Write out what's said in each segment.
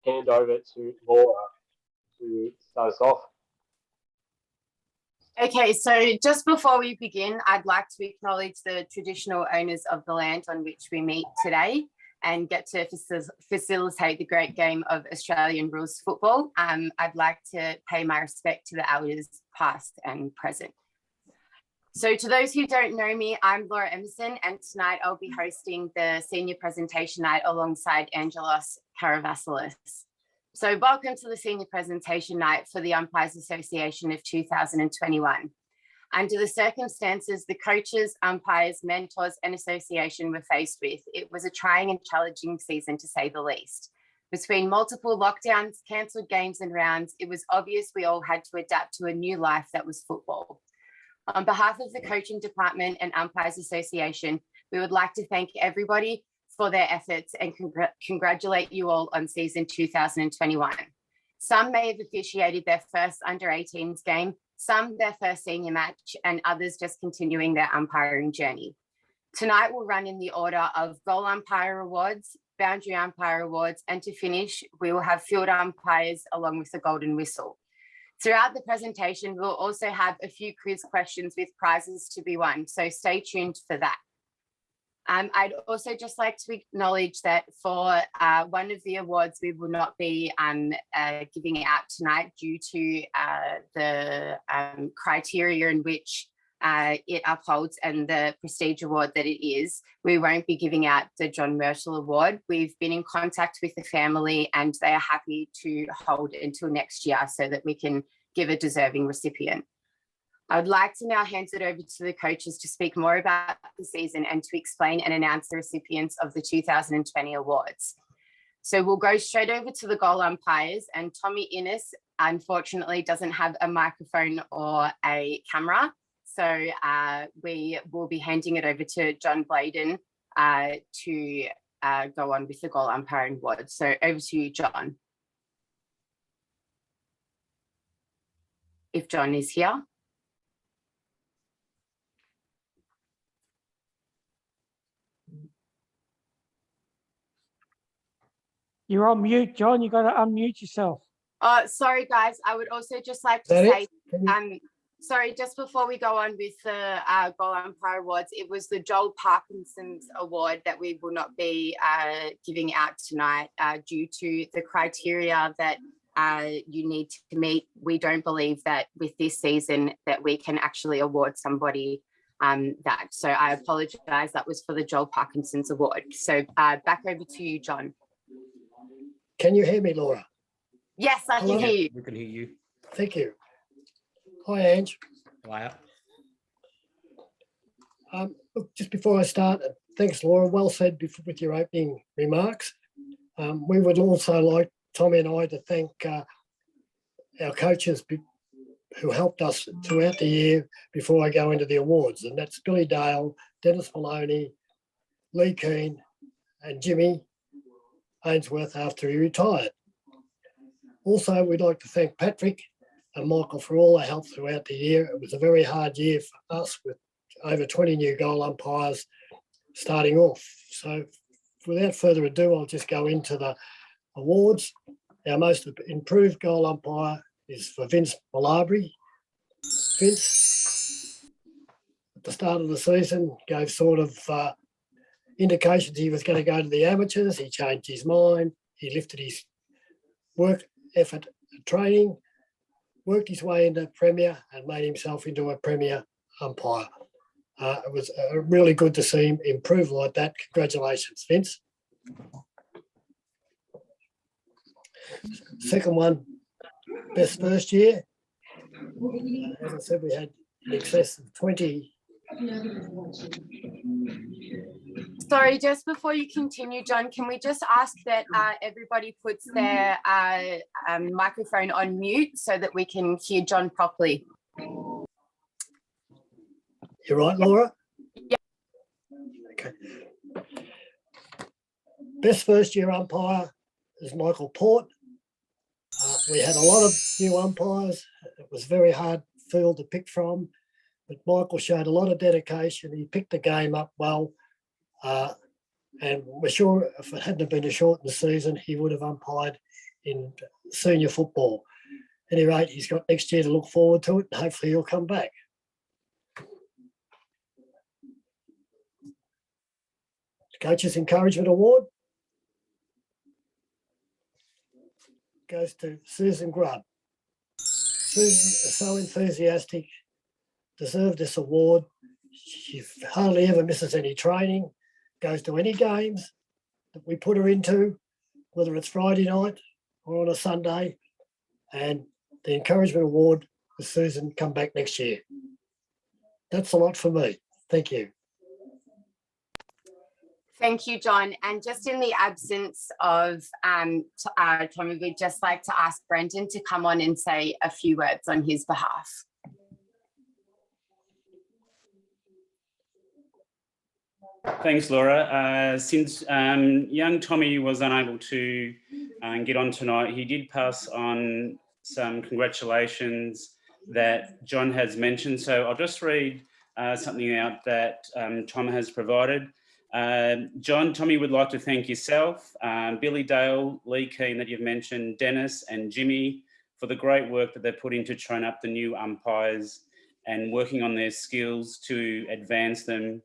hand over to Laura to start us off. Okay, so just before we begin, I'd like to acknowledge the traditional owners of the land on which we meet today and get to facilitate the great game of Australian rules football. I'd like to pay my respect to the elders past and present. So to those who don't know me, I'm Laura Emerson, and tonight I'll be hosting the senior presentation night alongside Angelos Karavassalis. So welcome to the senior presentation night for the Umpires Association of 2021. Under the circumstances the coaches, umpires, mentors and association were faced with, it was a trying and challenging season to say the least. Between multiple lockdowns, cancelled games and rounds, it was obvious we all had to adapt to a new life that was football. On behalf of the coaching department and Umpires Association, we would like to thank everybody for their efforts and congratulate you all on season 2021. Some may have officiated their first under-18s game, some their first senior match, and others just continuing their umpiring journey. Tonight we'll run in the order of goal umpire awards, boundary umpire awards, and to finish, we will have field umpires along with the golden whistle. Throughout the presentation, we'll also have a few quiz questions with prizes to be won, so stay tuned for that. I'd also just like to acknowledge that for one of the awards we will not be giving out tonight due to the criteria in which it upholds and the prestige award that it is. We won't be giving out the John Myrtle Award. We've been in contact with the family and they are happy to hold until next year so that we can give a deserving recipient. I would like to now hand it over to the coaches to speak more about the season and to explain and announce the recipients of the 2020 awards. So we'll go straight over to the goal umpires, and Tommy Innes unfortunately doesn't have a microphone or a camera. So we will be handing it over to John Bladen to go on with the goal umpiring award. So over to you, John. If John is here. You're on mute, John. You've got to unmute yourself. Sorry, guys. I would also just like to say, sorry, just before we go on with the goal umpire awards, it was the Joel Parkinson's award that we will not be giving out tonight due to the criteria that you need to meet. We don't believe that with this season that we can actually award somebody that. So I apologize. That was for the Joel Parkinson's award. So back over to you, John. Can you hear me, Laura? Yes, I can hear you. We can hear you. Thank you. Hi, Ange. Hi. Look, just before I start, thanks, Laura. Well said with your opening remarks. We would also like Tommy and I to thank our coaches who helped us throughout the year before I go into the awards, and that's Billy Dale, Dennis Maloney, Lee Keane, and Jimmy Ainsworth after he retired. Also, we'd like to thank Patrick and Michael for all their help throughout the year. It was a very hard year for us with over 20 new goal umpires starting off. So without further ado, I'll just go into the awards. Our most improved goal umpire is for Vince Malabre. Vince, at the start of the season, gave sort of indications he was going to go to the amateurs. He changed his mind. He lifted his work effort training, worked his way into Premier and made himself into a Premier umpire. It was really good to see him improve like that. Congratulations, Vince. Second one, best first year. As I said, we had in excess of 20. Sorry, just before you continue, John, can we just ask that everybody puts their microphone on mute so that we can hear John properly? You're right, Laura? Yeah. Okay. Best first year umpire is Michael Port. We had a lot of new umpires. It was a very hard field to pick from, but Michael showed a lot of dedication. He picked the game up well. And we're sure if it hadn't been a shortened season, he would have umpired in senior football. At any rate, he's got next year to look forward to it, and hopefully he'll come back. Coaches Encouragement Award goes to Susan Grubb. Susan is so enthusiastic, deserved this award. She hardly ever misses any training, goes to any games that we put her into, whether it's Friday night or on a Sunday. And the Encouragement Award for Susan, come back next year. That's a lot for me. Thank you. Thank you, John. And just in the absence of Tommy, we'd just like to ask Brendan to come on and say a few words on his behalf. Thanks, Laura. Since young Tommy was unable to get on tonight, he did pass on some congratulations that John has mentioned. So I'll just read something out that Tom has provided. John, Tommy would like to thank yourself, Billy Dale, Lee Keane that you've mentioned, Dennis and Jimmy for the great work that they put into train up the new umpires and working on their skills to advance them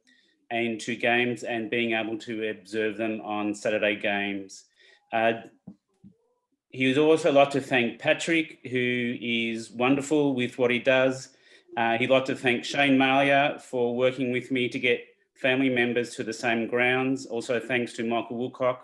into games and being able to observe them on Saturday games. He would also like to thank Patrick, who is wonderful with what he does. He'd like to thank Shane Malia for working with me to get family members to the same grounds. Also, thanks to Michael Woolcock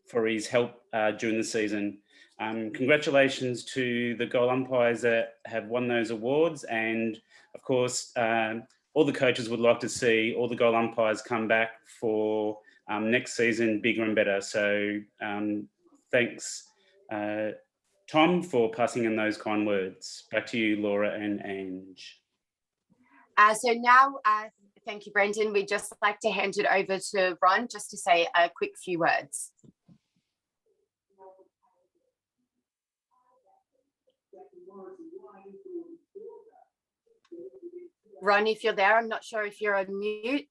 for his help during the season. Congratulations to the goal umpires that have won those awards. And of course, all the coaches would like to see all the goal umpires come back for next season bigger and better. So thanks, Tom, for passing in those kind words. Back to you, Laura and Ange. So now, thank you, Brendan. We'd just like to hand it over to Ron just to say a quick few words. Ron, if you're there, I'm not sure if you're on mute.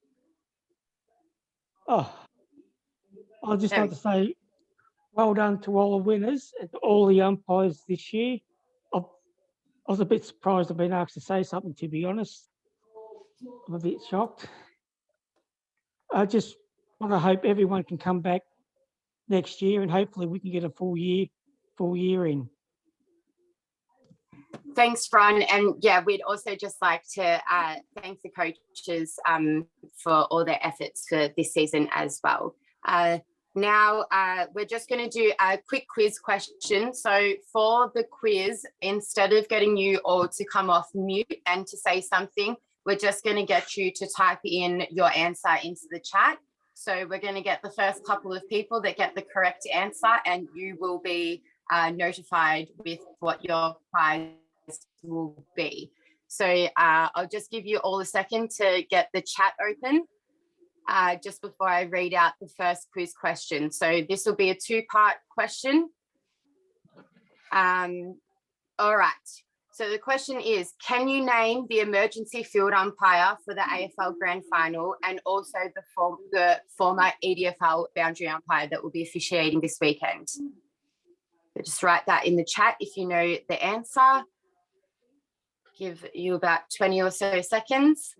Oh, I'd just like to say well done to all the winners and to all the umpires this year. I was a bit surprised I've been asked to say something, to be honest. I'm a bit shocked. I just want to hope everyone can come back next year and hopefully we can get a full year in. Thanks, Ron. And yeah, we'd also just like to thank the coaches for all their efforts for this season as well. Now, we're just going to do a quick quiz question. So for the quiz, instead of getting you all to come off mute and to say something, we're just going to get you to type in your answer into the chat. So we're going to get the first couple of people that get the correct answer, and you will be notified with what your prize will be. So I'll just give you all a second to get the chat open just before I read out the first quiz question. So this will be a two-part question. All right. So the question is, can you name the emergency field umpire for the AFL Grand Final and also the former EDFL boundary umpire that will be officiating this weekend? So just write that in the chat if you know the answer. Give you about 20 or so seconds.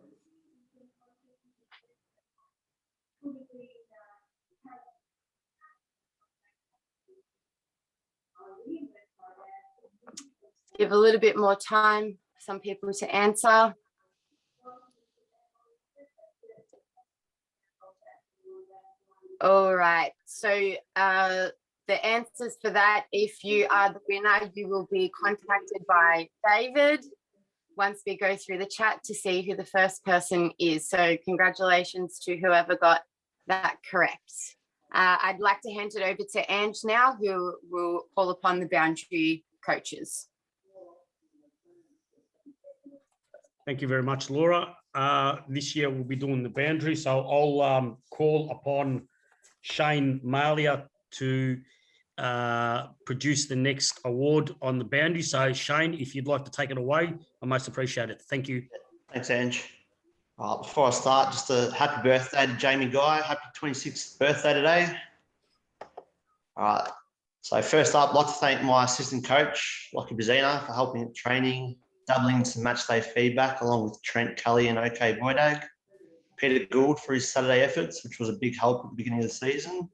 Give a little bit more time for some people to answer. All right, so the answers for that, if you are the winner, you will be contacted by David once we go through the chat to see who the first person is. So congratulations to whoever got that correct. I'd like to hand it over to Ange now, who will call upon the boundary coaches. Thank you very much, Laura. This year we'll be doing the boundary, so I'll call upon Shane Malia to produce the next award on the boundary. So Shane, if you'd like to take it away, I most appreciate it. Thank you. Thanks, Ange. Before I start, just a happy birthday to Jamie Guy. Happy 26th birthday today. All right. So first up, I'd like to thank my assistant coach, Lockie Bazina, for helping at training, doubling some match day feedback, along with Trent Cully and OK Boydag. Peter Gould for his Saturday efforts, which was a big help at the beginning of the season.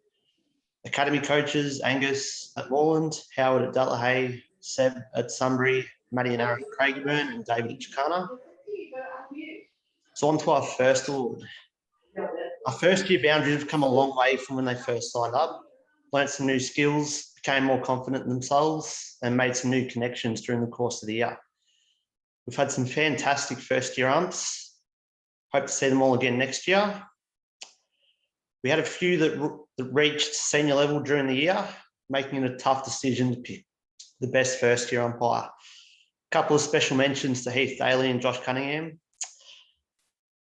Academy coaches, Angus at Moreland, Howard at Dullahay, Seb at Sunbury, Matty and Aaron at Craigieburn, and David at Chicana. So on to our first award. Our first year boundaries have come a long way from when they first signed up, learnt some new skills, became more confident in themselves, and made some new connections during the course of the year. We've had some fantastic first year umps. Hope to see them all again next year. We had a few that reached senior level during the year, making it a tough decision to pick the best first year umpire. A couple of special mentions to Heath Daly and Josh Cunningham.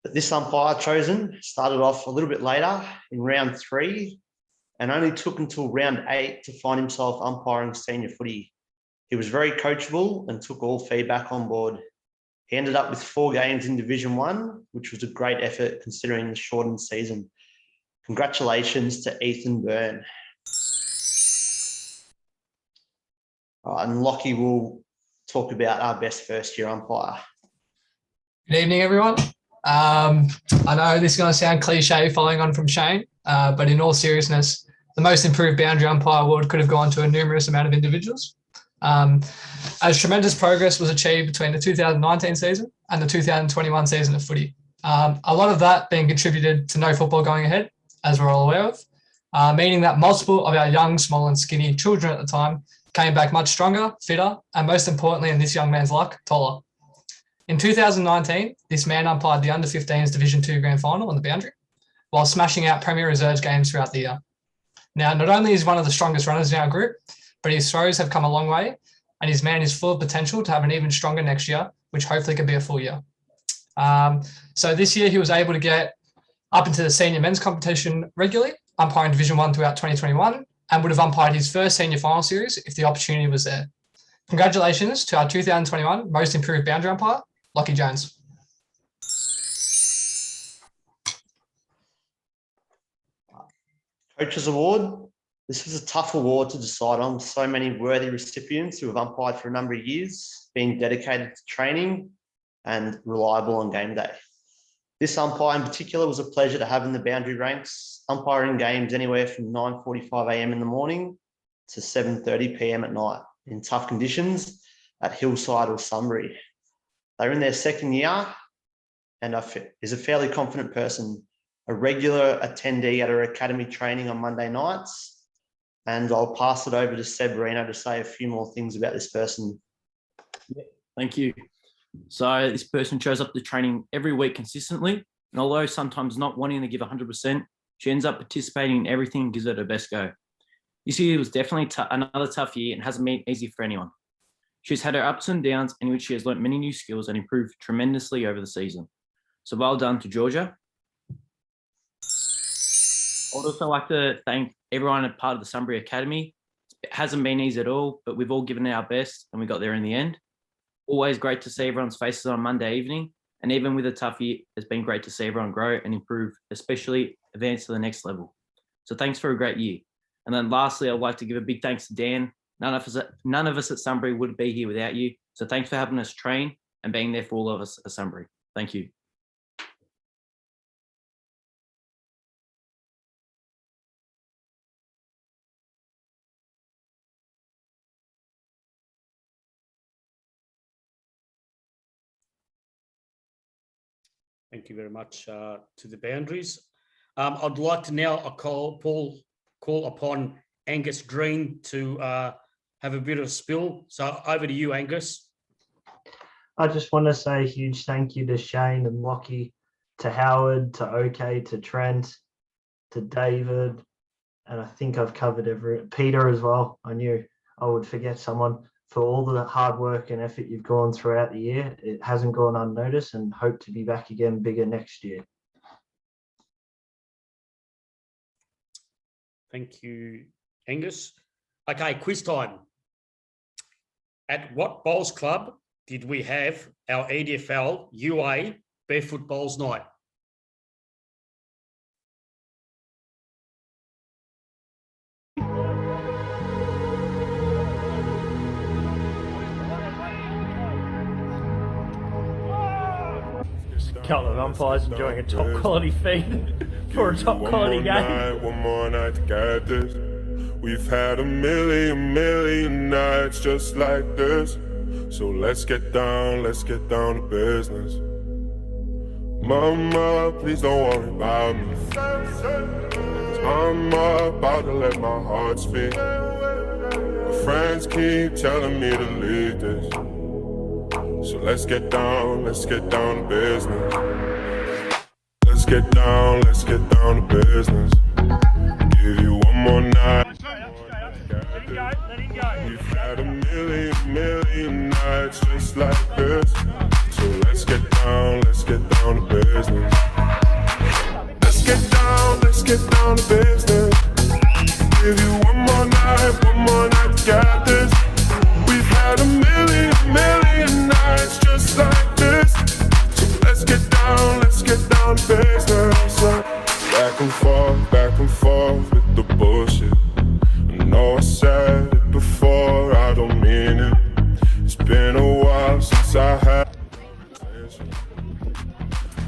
But this umpire chosen started off a little bit later in round 3 and only took until round 8 to find himself umpiring senior footy. He was very coachable and took all feedback on board. He ended up with 4 games in Division 1, which was a great effort considering the shortened season. Congratulations to Ethan Byrne. And Lockie will talk about our best first year umpire. Good evening, everyone. I know this is going to sound cliche following on from Shane, but in all seriousness, the most improved boundary umpire award could have gone to a numerous amount of individuals. As tremendous progress was achieved between the 2019 season and the 2021 season of footy. A lot of that being contributed to no football going ahead, as we're all aware of, meaning that multiple of our young, small and skinny children at the time came back much stronger, fitter, and most importantly, in this young man's luck, taller. In 2019, this man umpired the under-15s Division 2 Grand Final on the boundary, while smashing out Premier Reserves games throughout the year. Now, not only is he one of the strongest runners in our group, but his throws have come a long way, and his man is full of potential to have an even stronger next year, which hopefully can be a full year. So this year, he was able to get up into the senior men's competition regularly, umpiring Division 1 throughout 2021, and would have umpired his first senior final series if the opportunity was there. Congratulations to our 2021 most improved boundary umpire, Lockie Jones. Coaches Award. This was a tough award to decide on. So many worthy recipients who have umpired for a number of years, being dedicated to training and reliable on game day. This umpire in particular was a pleasure to have in the boundary ranks, umpiring games anywhere from 9:45 a.m. in the morning to 7:30 p.m. at night in tough conditions at Hillside or Sunbury. They're in their second year and is a fairly confident person, a regular attendee at our academy training on Monday nights. And I'll pass it over to Seb Reno to say a few more things about this person. Thank you. So this person shows up to training every week consistently, and although sometimes not wanting to give 100%, she ends up participating in everything and gives it her best go. This year was definitely another tough year and hasn't been easy for anyone. She's had her ups and downs in which she has learnt many new skills and improved tremendously over the season. So well done to Georgia. I'd also like to thank everyone a part of the Sunbury Academy. It hasn't been easy at all, but we've all given it our best and we got there in the end. Always great to see everyone's faces on Monday evening. And even with a tough year, it's been great to see everyone grow and improve, especially advance to the next level. So thanks for a great year. And then lastly, I'd like to give a big thanks to Dan. None of us at Sunbury would be here without you. So thanks for having us train and being there for all of us at Sunbury. Thank you. Thank you very much to the boundaries. I'd like to now call upon Angus Green to have a bit of a spill. So over to you, Angus. I just want to say a huge thank you to Shane and Lockie, to Howard, to OK, to Trent, to David, and I think I've covered Peter as well. I knew I would forget someone, for all the hard work and effort you've gone throughout the year. It hasn't gone unnoticed, and hope to be back again bigger next year. Thank you, Angus. Okay, quiz time. At what bowls club did we have our EDFLUA Barefoot Bowls Night? couple of umpires enjoying a top quality feed for a top quality game. One more night to get this. We've had a million nights just like this. So let's get down to business. Mama, please don't worry about me. 'Cause I'm about to let my heart speak. My friends keep telling me to leave this. So let's get down to business. Let's get down to business. Give you one more night. We've had a million nights just like this. So let's get down to business. Let's get down to business. Give you one more night to get this. We've had a million nights just like this. So let's get down to business. Back and forth with the bullshit. I know I said it before, I don't mean it. It's been a while since I had attention.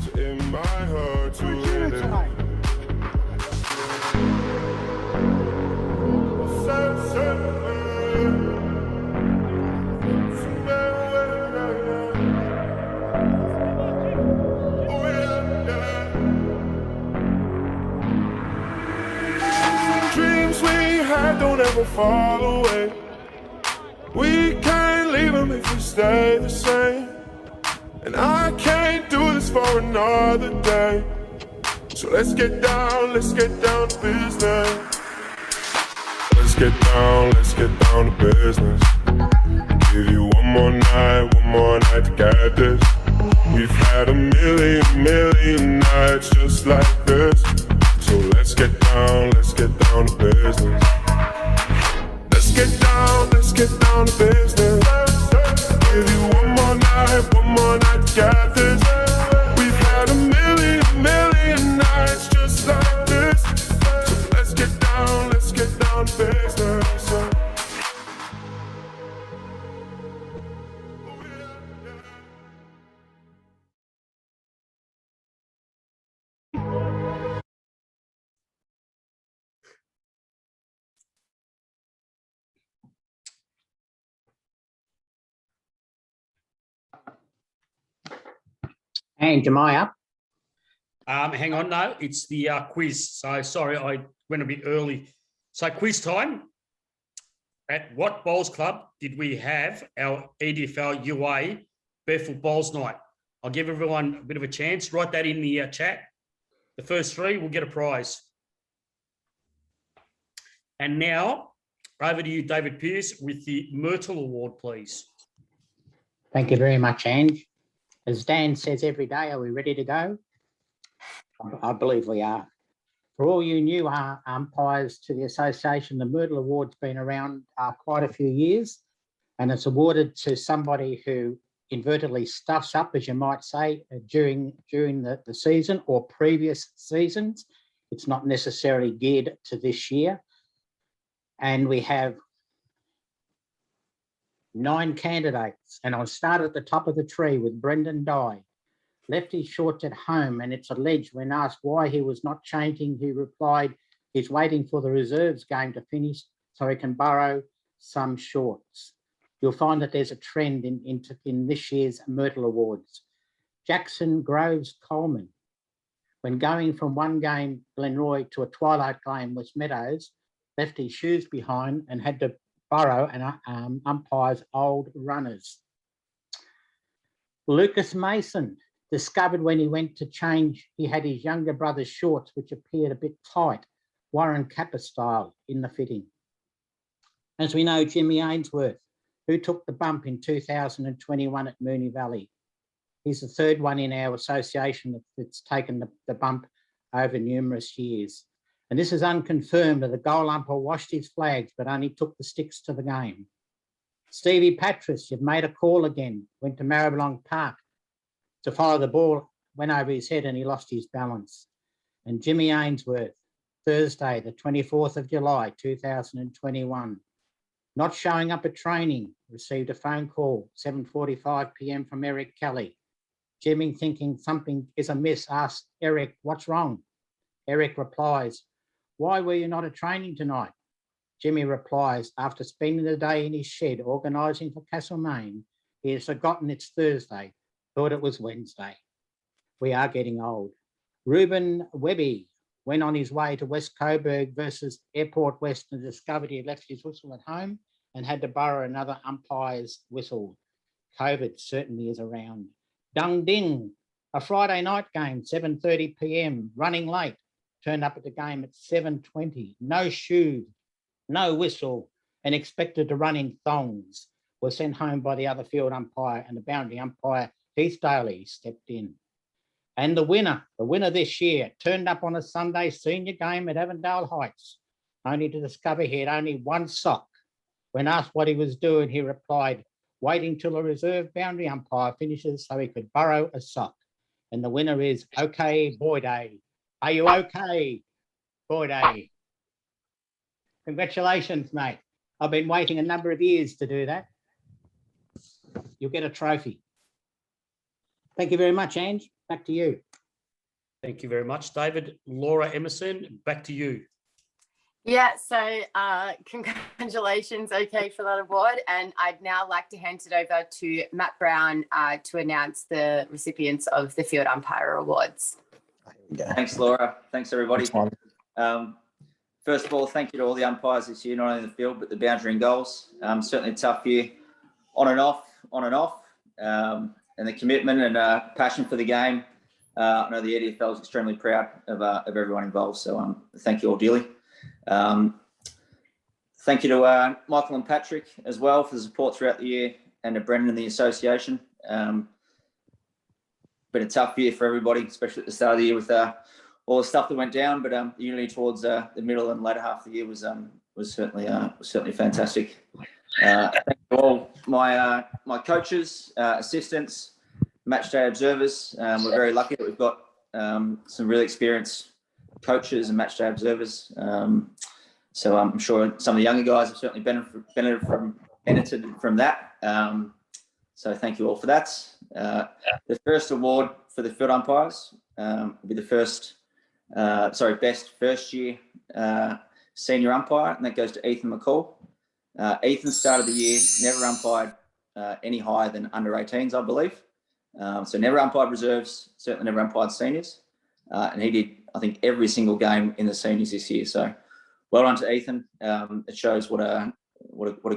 So it might hurt to hit it. Dreams we had don't ever fall away. We can't leave them if we stay the same. And I can't do this for another day. So let's get down to business. Let's get down to business. Give you one more night to get this. We've had a million nights just like this. So let's get down to business. Let's get down to business. Give you one more night to get this. We've had a million nights just like this. So let's get down to business. And am I up? Hang on, no, it's the quiz. So sorry, I went a bit early. So quiz time. At what bowls club did we have our EDFLUA Barefoot Bowls Night? I'll give everyone a bit of a chance. Write that in the chat. The first three will get a prize. And now, over to you, David Pearce, with the Myrtle Award, please. Thank you very much, Ange. As Dan says every day, are we ready to go? I believe we are. For all you new umpires to the association, the Myrtle Award's been around quite a few years, and it's awarded to somebody who inadvertently stuffs up, as you might say, during the season or previous seasons. It's not necessarily geared to this year. And we have 9 candidates, and I'll start at the top of the tree with Brendan Dye. Left his shorts at home, and it's alleged when asked why he was not changing, he replied, he's waiting for the reserves game to finish so he can borrow some shorts. You'll find that there's a trend in this year's Myrtle Awards. Jackson Groves Coleman, when going from one game, Glenroy, to a twilight game, West Meadows, left his shoes behind and had to borrow an umpire's old runners. Lucas Mason discovered when he went to change, he had his younger brother's shorts, which appeared a bit tight, Warren Kappa style in the fitting. As we know, Jimmy Ainsworth, who took the bump in 2021 at Moonee Valley. He's the third one in our association that's taken the bump over numerous years. And this is unconfirmed that the goal umpire washed his flags, but only took the sticks to the game. Stevie Patras, you've made a call again, went to Maribyrnong Park to follow the ball, went over his head and he lost his balance. And Jimmy Ainsworth, Thursday, the 24th of July, 2021, not showing up at training, received a phone call, 7:45 p.m. from Eric Kelly. Jimmy, thinking something is amiss, asks Eric, what's wrong? Eric replies, why were you not at training tonight? Jimmy replies, after spending the day in his shed organising for Castlemaine, he has forgotten it's Thursday, thought it was Wednesday. We are getting old. Reuben Webby went on his way to West Coburg versus Airport West and discovered he had left his whistle at home and had to borrow another umpire's whistle. COVID certainly is around. Dung Ding, a Friday night game, 7:30 p.m, running late, turned up at the game at 7:20, no shoes, no whistle, and expected to run in thongs, was sent home by the other field umpire, and the boundary umpire, Heath Daly, stepped in. And the winner this year, turned up on a Sunday senior game at Avondale Heights, only to discover he had only one sock. When asked what he was doing, he replied, waiting till a reserve boundary umpire finishes so he could borrow a sock. And the winner is OK Boy Day. Are you okay, Boy Day? Congratulations, mate. I've been waiting a number of years to do that. You'll get a trophy. Thank you very much, Ange. Back to you. Thank you very much, David. Laura Emerson, back to you. Yeah, so congratulations, OK, for that award. And I'd now like to hand it over to Matt Brown to announce the recipients of the Field Umpire Awards. Thanks, Laura. Thanks, everybody. First of all, thank you to all the umpires this year, not only in the field, but the boundary and goals. Certainly a tough year, on and off. And the commitment and passion for the game. I know the EDFL is extremely proud of everyone involved. So thank you all dearly. Thank you to Michael and Patrick as well for the support throughout the year, and to Brendan and the association. Been a tough year for everybody, especially at the start of the year with all the stuff that went down. But the unity towards the middle and later half of the year was certainly fantastic. Thank you to all my coaches, assistants, match day observers. We're very lucky that we've got some really experienced coaches and match day observers. So I'm sure some of the younger guys have certainly benefited from that. So thank you all for that. The first award for the field umpires will be the best first year senior umpire, and that goes to Ethan McCall. Ethan started the year, never umpired any higher than under 18s, I believe. So never umpired reserves, certainly never umpired seniors. And he did, I think, every single game in the seniors this year. So well done to Ethan. It shows what a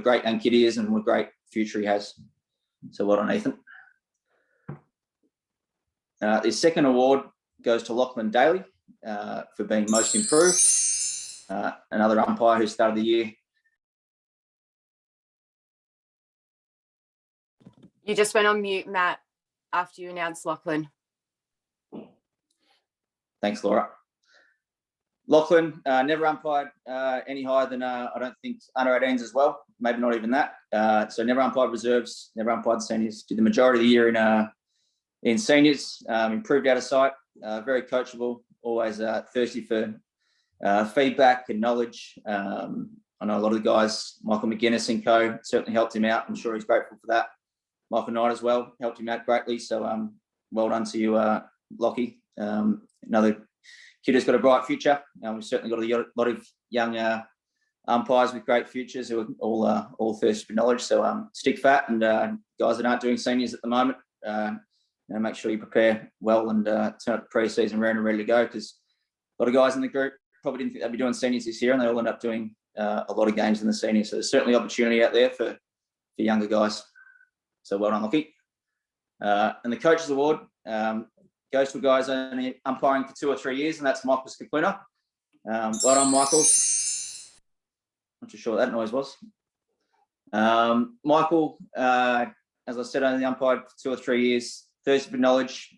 great young kid he is and what a great future he has. So well done, Ethan. The second award goes to Lachlan Daly for being most improved. Another umpire who started the year. You just went on mute, Matt, after you announced Lachlan. Thanks, Laura. Lachlan never umpired any higher than, I don't think, under 18s as well. Maybe not even that. So never umpired reserves, never umpired seniors. Did the majority of the year in seniors. Improved out of sight. Very coachable. Always thirsty for feedback and knowledge. I know a lot of the guys, Michael McGuinness and co, certainly helped him out. I'm sure he's grateful for that. Michael Knight as well helped him out greatly. So well done to you, Lockie. Another kid who's got a bright future. We've certainly got a lot of young umpires with great futures who are all thirsty for knowledge. So stick fat, and guys that aren't doing seniors at the moment, make sure you prepare well and turn up the pre-season round and ready to go, because a lot of guys in the group probably didn't think they'd be doing seniors this year, and they all end up doing a lot of games in the seniors. So there's certainly opportunity out there for younger guys. So well done, Lockie. And the Coaches Award goes to a guy who's only umpiring for 2 or 3 years, and that's Michael Skipuna. Well done, Michael. Not too sure what that noise was. Michael, as I said, only umpired for 2 or 3 years, thirsty for knowledge,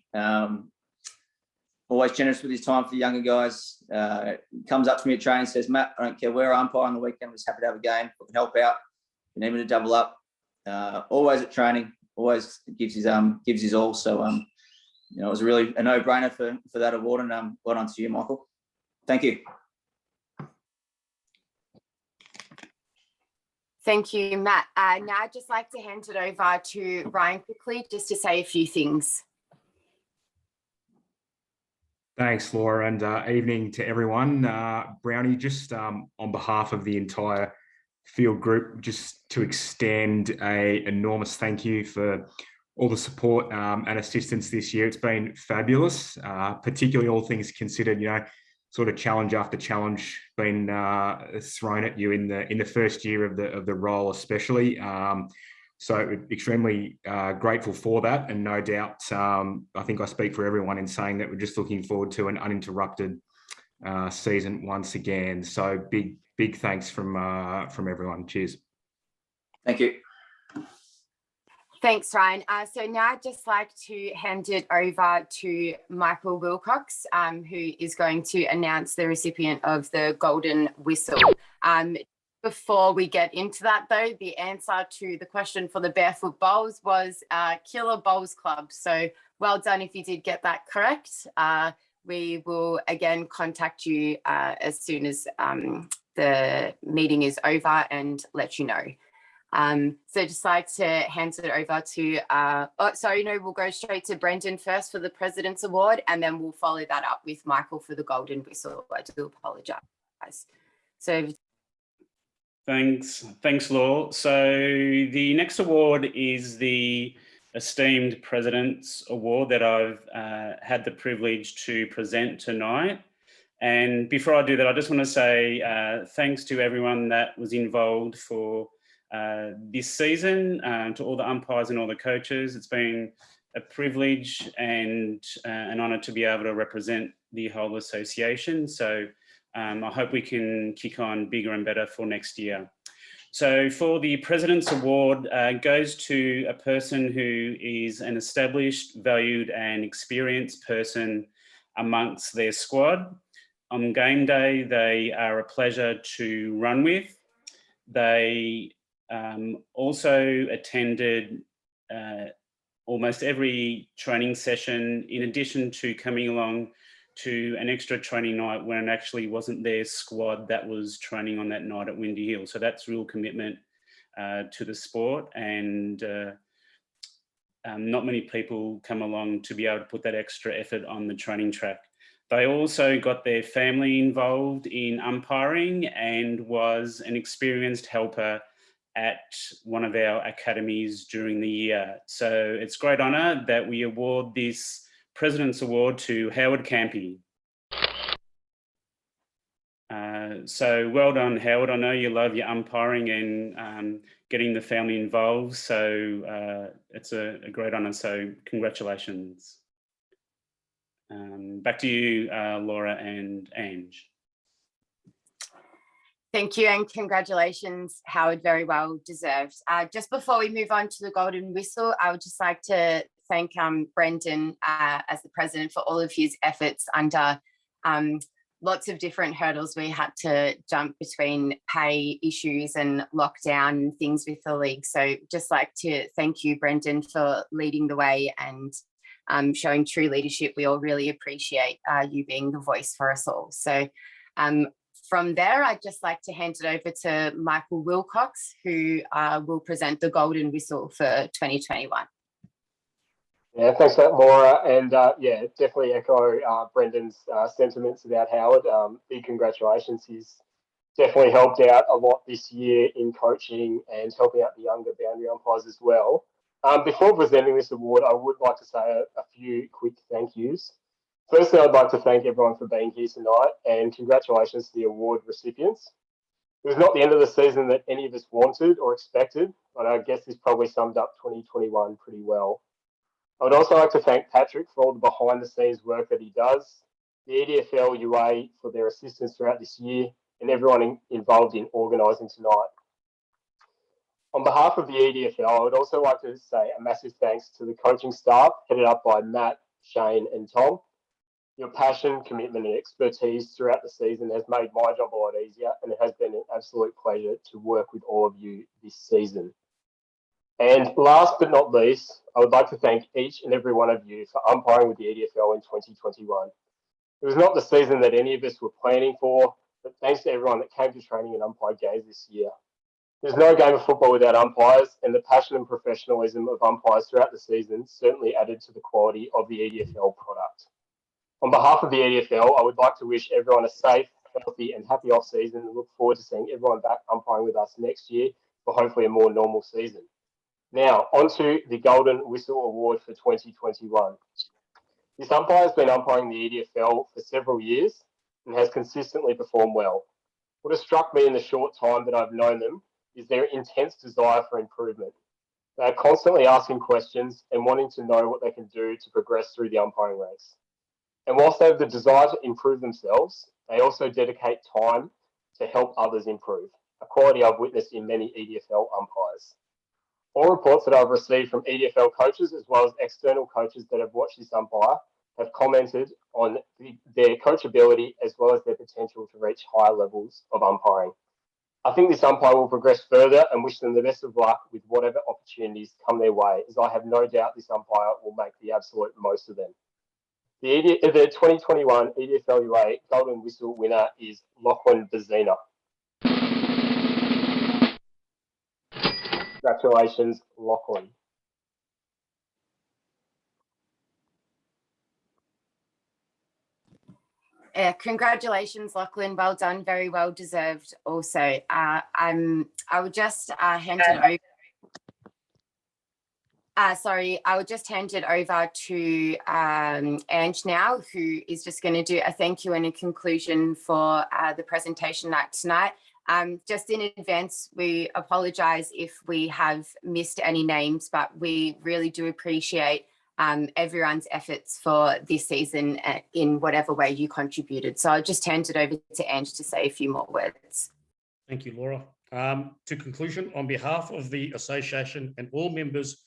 always generous with his time for the younger guys. Comes up to me at training and says, Matt, I don't care where I umpire on the weekend, I'm just happy to have a game, I can help out, you need me to double up. Always at training, always gives his all. So it was really a no-brainer for that award, and well done to you, Michael. Thank you. Thank you, Matt. Now I'd just like to hand it over to Ryan quickly, just to say a few things. Thanks, Laura, and evening to everyone. Brownie, just on behalf of the entire field group, just to extend an enormous thank you for all the support and assistance this year. It's been fabulous, particularly all things considered, you know, sort of challenge after challenge being thrown at you in the first year of the role, especially. So extremely grateful for that, and no doubt, I think I speak for everyone in saying that we're just looking forward to an uninterrupted season once again. So big thanks from everyone. Cheers. Thank you. Thanks, Ryan. So now I'd just like to hand it over to Michael Wilcox, who is going to announce the recipient of the Golden Whistle. Before we get into that, though, the answer to the question for the Barefoot Bowls was Killer Bowls Club. So well done if you did get that correct. We will again contact you as soon as the meeting is over and let you know. So just like to hand it over to, we'll go straight to Brendan first for the President's Award, and then we'll follow that up with Michael for the Golden Whistle. I do apologise. So Thanks, Law. So the next award is the esteemed President's Award that I've had the privilege to present tonight. And before I do that, I just want to say thanks to everyone that was involved for this season, to all the umpires and all the coaches. It's been a privilege and an honour to be able to represent the whole association. So I hope we can kick on bigger and better for next year. So for the President's Award, goes to a person who is an established, valued and experienced person amongst their squad. On game day, they are a pleasure to run with. They also attended almost every training session, in addition to coming along to an extra training night when it actually wasn't their squad that was training on that night at Windy Hill. So that's real commitment to the sport, and not many people come along to be able to put that extra effort on the training track. They also got their family involved in umpiring and was an experienced helper at one of our academies during the year. So it's great honour that we award this President's Award to Howard Campy. So well done, Howard. I know you love your umpiring and getting the family involved. So it's a great honour. So congratulations. Back to you, Laura and Ange. thank you and congratulations, Howard, very well deserved. Just before we move on to the Golden Whistle, I would just like to thank Brendan as the president for all of his efforts under lots of different hurdles we had to jump between pay issues and lockdown and things with the league. So just like to thank you, Brendan, for leading the way and showing true leadership. We all really appreciate you being the voice for us all. So from there, I'd just like to hand it over to Michael Wilcox, who will present the Golden Whistle for 2021. Yeah, thanks for that, Laura. And yeah, definitely echo Brendan's sentiments about Howard. Big congratulations. He's definitely helped out a lot this year in coaching and helping out the younger boundary umpires as well. Before presenting this award, I would like to say a few quick thank yous. Firstly, I'd like to thank everyone for being here tonight and congratulations to the award recipients. It was not the end of the season that any of us wanted or expected, but I guess this probably summed up 2021 pretty well. I would also like to thank Patrick for all the behind the scenes work that he does, the EDFLUA for their assistance throughout this year, and everyone involved in organising tonight. On behalf of the EDFL, I would also like to say a massive thanks to the coaching staff headed up by Matt, Shane and Tom. Your passion, commitment and expertise throughout the season has made my job a lot easier, and it has been an absolute pleasure to work with all of you this season. And last but not least, I would like to thank each and every one of you for umpiring with the EDFL in 2021. It was not the season that any of us were planning for, but thanks to everyone that came to training and umpire games this year. There's no game of football without umpires, and the passion and professionalism of umpires throughout the season certainly added to the quality of the EDFL product. On behalf of the EDFL, I would like to wish everyone a safe, healthy and happy off season and look forward to seeing everyone back umpiring with us next year for hopefully a more normal season. Now, on to the Golden Whistle Award for 2021. This umpire has been umpiring the EDFL for several years and has consistently performed well. What has struck me in the short time that I've known them is their intense desire for improvement. They are constantly asking questions and wanting to know what they can do to progress through the umpiring ranks. And whilst they have the desire to improve themselves, they also dedicate time to help others improve, a quality I've witnessed in many EDFL umpires. All reports that I've received from EDFL coaches as well as external coaches that have watched this umpire have commented on their coachability as well as their potential to reach higher levels of umpiring. I think this umpire will progress further and wish them the best of luck with whatever opportunities come their way, as I have no doubt this umpire will make the absolute most of them. The 2021 EDFLUA Golden Whistle winner is Lachlan Bazina. Congratulations, Lachlan. Congratulations, Lachlan. Well done. Very well deserved. Also, I would just hand it over. I would just hand it over to Ange now, who is just going to do a thank you and a conclusion for the presentation night tonight. Just in advance, we apologise if we have missed any names, but we really do appreciate everyone's efforts for this season in whatever way you contributed. So I'll just hand it over to Ange to say a few more words. Thank you, Laura. To conclusion, on behalf of the association and all members,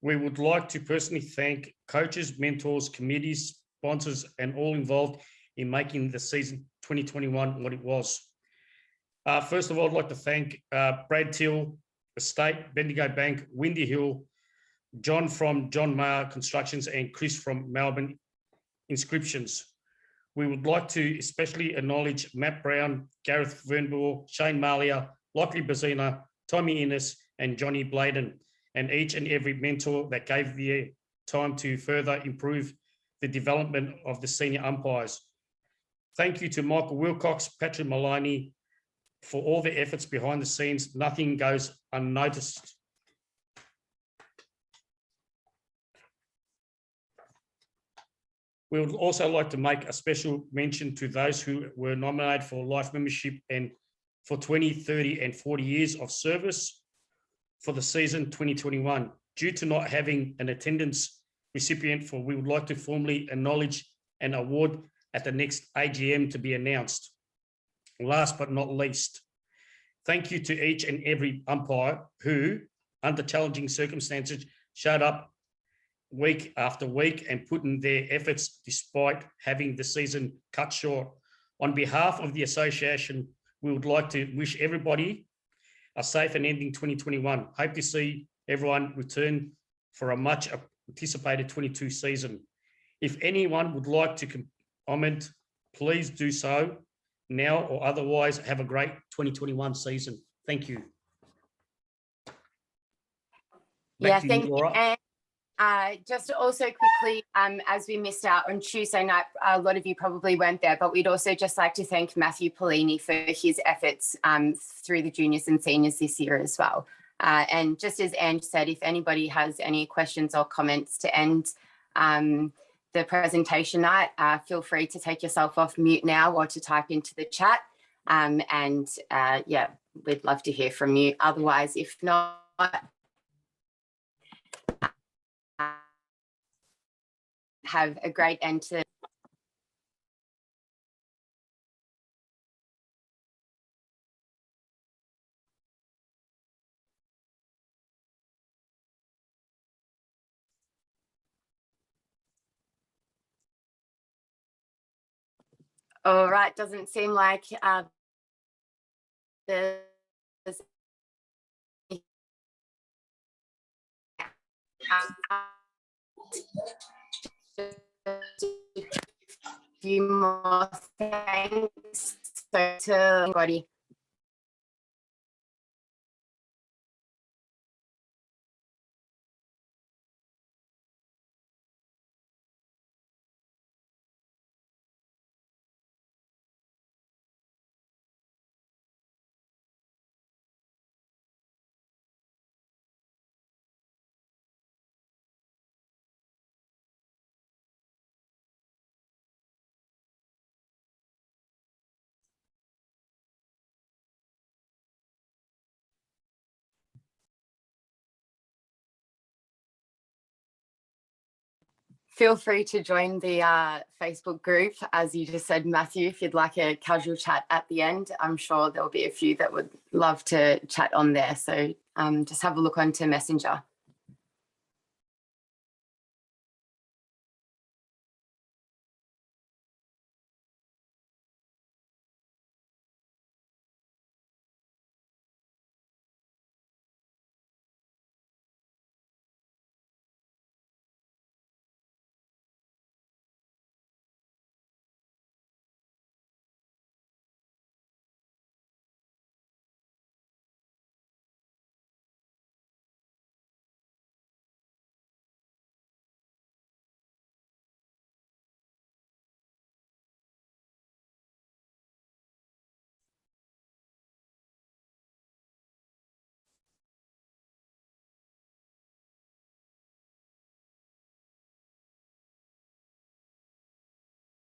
we would like to personally thank coaches, mentors, committees, sponsors, and all involved in making the season 2021 what it was. First of all, I'd like to thank Brad Till, Estate, Bendigo Bank, Windy Hill, John from John Maher Constructions, and Chris from Melbourne Inscriptions. We would like to especially acknowledge Matt Brown, Gareth Vernbull, Shane Malia, Lockley Bazina, Tommy Innes, and Johnny Bladen, and each and every mentor that gave their time to further improve the development of the senior umpires. Thank you to Michael Wilcox, Patrick Maloney, for all the efforts behind the scenes. Nothing goes unnoticed. We would also like to make a special mention to those who were nominated for life membership and for 20, 30 and 40 years of service for the season 2021. Due to not having an attendance recipient we would like to formally acknowledge and award at the next AGM to be announced. Last but not least, thank you to each and every umpire who, under challenging circumstances, showed up week after week and put in their efforts despite having the season cut short. On behalf of the association, we would like to wish everybody a safe and ending 2021. Hope to see everyone return for a much anticipated 22 season. If anyone would like to comment, please do so now or otherwise. Have a great 2021 season. Thank you. Back to you, Laura. Just also quickly, as we missed out on Tuesday night, a lot of you probably weren't there, but we'd also just like to thank Matthew Polini for his efforts through the juniors and seniors this year as well. And just as Ange said, if anybody has any questions or comments to end the presentation night, feel free to take yourself off mute now or to type into the chat. Yeah, we'd love to hear from you. Otherwise, if not, have a great end to all right, doesn't seem like there's a few more thanks to everybody. Feel free to join the Facebook group, as you just said, Matthew, if you'd like a casual chat at the end. I'm sure there'll be a few that would love to chat on there. So just have a look onto Messenger.